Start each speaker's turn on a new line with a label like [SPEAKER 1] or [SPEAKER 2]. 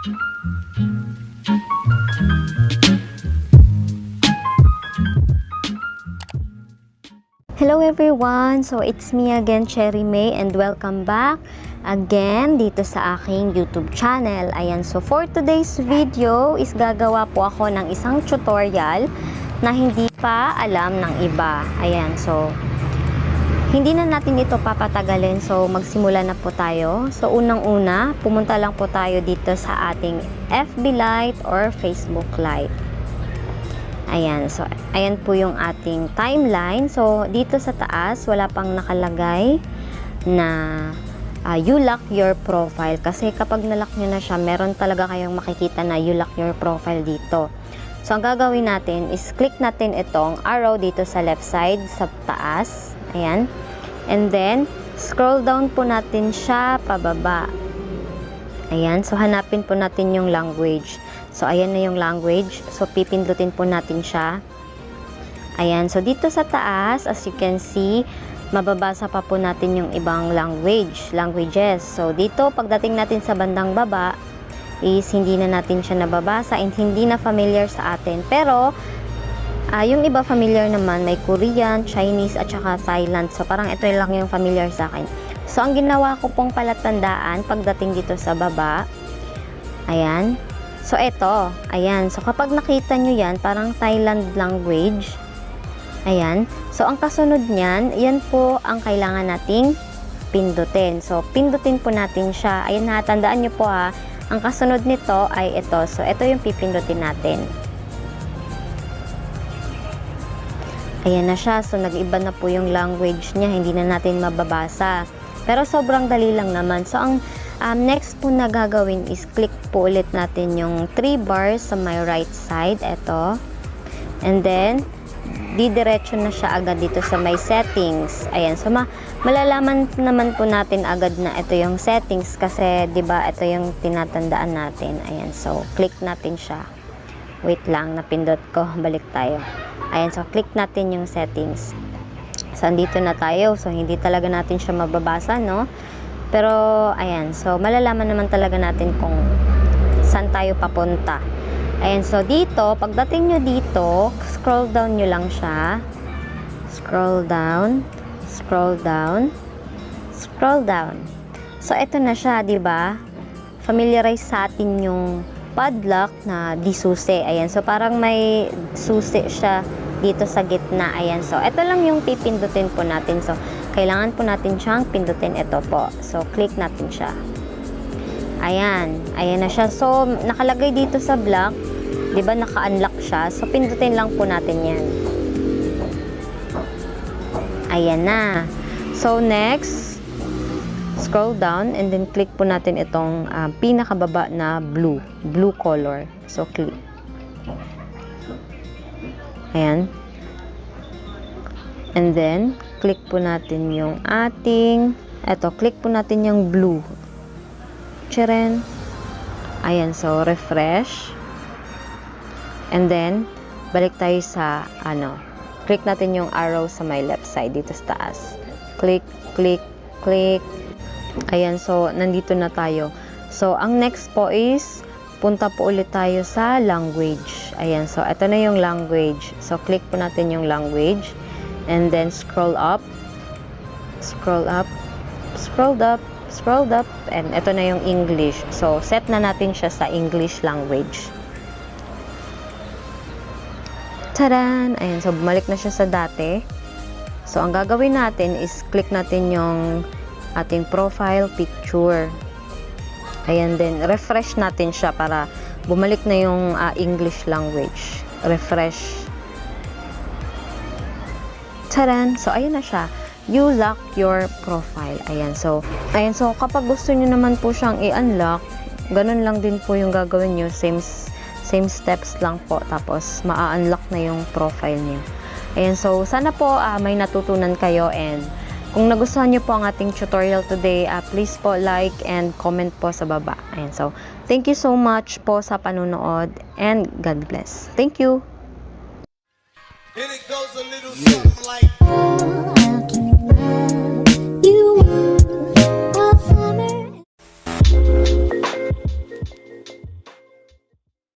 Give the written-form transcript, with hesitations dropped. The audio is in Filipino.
[SPEAKER 1] Hello everyone! So it's me again, Cherry May, and welcome back again dito sa aking YouTube channel. Ayan, so for today's video is gagawa po ako ng isang tutorial na hindi pa alam ng iba. Ayan, so hindi na natin ito papatagalin, so magsimula na po tayo. So unang-una, pumunta lang po tayo dito sa ating FB Lite or Facebook Lite. Ayan, so ayan po yung ating timeline. So dito sa taas wala pang nakalagay na you lock your profile, kasi kapag nalock nyo na siya, meron talaga kayong makikita na you lock your profile dito. So ang gagawin natin is click natin itong arrow dito sa left side sa taas. Ayan, and then scroll down po natin siya pababa. Ayan, so hanapin po natin yung language. So, ayan na yung language. So, pipindutin po natin siya. Ayan. So, dito sa taas, as you can see, mababasa pa po natin yung ibang languages. So, dito, pagdating natin sa bandang baba, is hindi na natin siya nababasa and hindi na familiar sa atin. Pero, yung iba familiar naman, may Korean, Chinese, at saka Thailand. So, parang ito lang yung familiar sa akin. So, ang ginawa ko pong palatandaan, pagdating dito sa baba, ayan. So, eto, ayan. So, kapag nakita nyo yan, parang Thailand language. Ayan. So, ang kasunod niyan, yan po ang kailangan nating pindutin. So, pindutin po natin siya. Ayan ha, tandaan nyo po ha. Ang kasunod nito ay ito. So, ito yung pipindutin natin. Ayan na siya. So, nag-iba na po yung language niya. Hindi na natin mababasa. Pero, sobrang dali lang naman. So, ang next po na gagawin is click po ulit natin yung 3 bars sa my right side. Ito. And then, didiretso na siya agad dito sa my settings. Ayan. So, malalaman naman po natin agad na ito yung settings kasi, di ba ito yung tinatandaan natin. Ayan. So, click natin siya. Wait lang, napindot ko. Balik tayo. Ayan. So, click natin yung settings. So, andito na tayo. So, hindi talaga natin siya mababasa, no? Pero, ayan. So, malalaman naman talaga natin kung saan tayo papunta. Ayan. So, dito, pagdating nyo dito, scroll down nyo lang siya. Scroll down. Scroll down. Scroll down. So, ito na siya, diba? Familiarize sa atin yung padlock na di susi. Ayan. So, parang may susi siya dito sa gitna. Ayan. So, ito lang yung pipindutin po natin. So, kailangan po natin siyang pindutin. Ito po. So, click natin siya. Ayan. Ayan na siya. So, nakalagay dito sa block. Diba, naka-unlock siya. So, pindutin lang po natin yan. Ayan na. So, next, scroll down and then click po natin itong pinakababa na blue. Blue color. So, click. Ayan. And then, click po natin yung ating, click po natin yung blue. Chiren. Ayan, so, refresh. And then, balik tayo sa, click natin yung arrow sa my left side, dito sa taas. Click, click, click. Ayan, so, nandito na tayo. So, ang next po is, punta po ulit tayo sa language. Ayan, so, ito na yung language. So, click po natin yung language. And then, scroll up. Scroll up. Scroll up. Scroll up. And ito na yung English. So, set na natin siya sa English language. Taran! Ayan, so, bumalik na siya sa dati. So, ang gagawin natin is click natin yung ating profile picture. Ayan, then, refresh natin siya para bumalik na yung English language. Refresh. Taran! So, ayan na siya. You lock your profile. Ayan. So, kapag gusto nyo naman po siyang i-unlock, ganun lang din po yung gagawin nyo. Same steps lang po. Tapos, ma-unlock na yung profile nyo. Ayan. So, sana po may natutunan kayo, and kung nagustuhan nyo po ang ating tutorial today, please po like and comment po sa baba. Ayan. So, thank you so much po sa panunood, and God bless. Thank you!
[SPEAKER 2] And it goes a little something like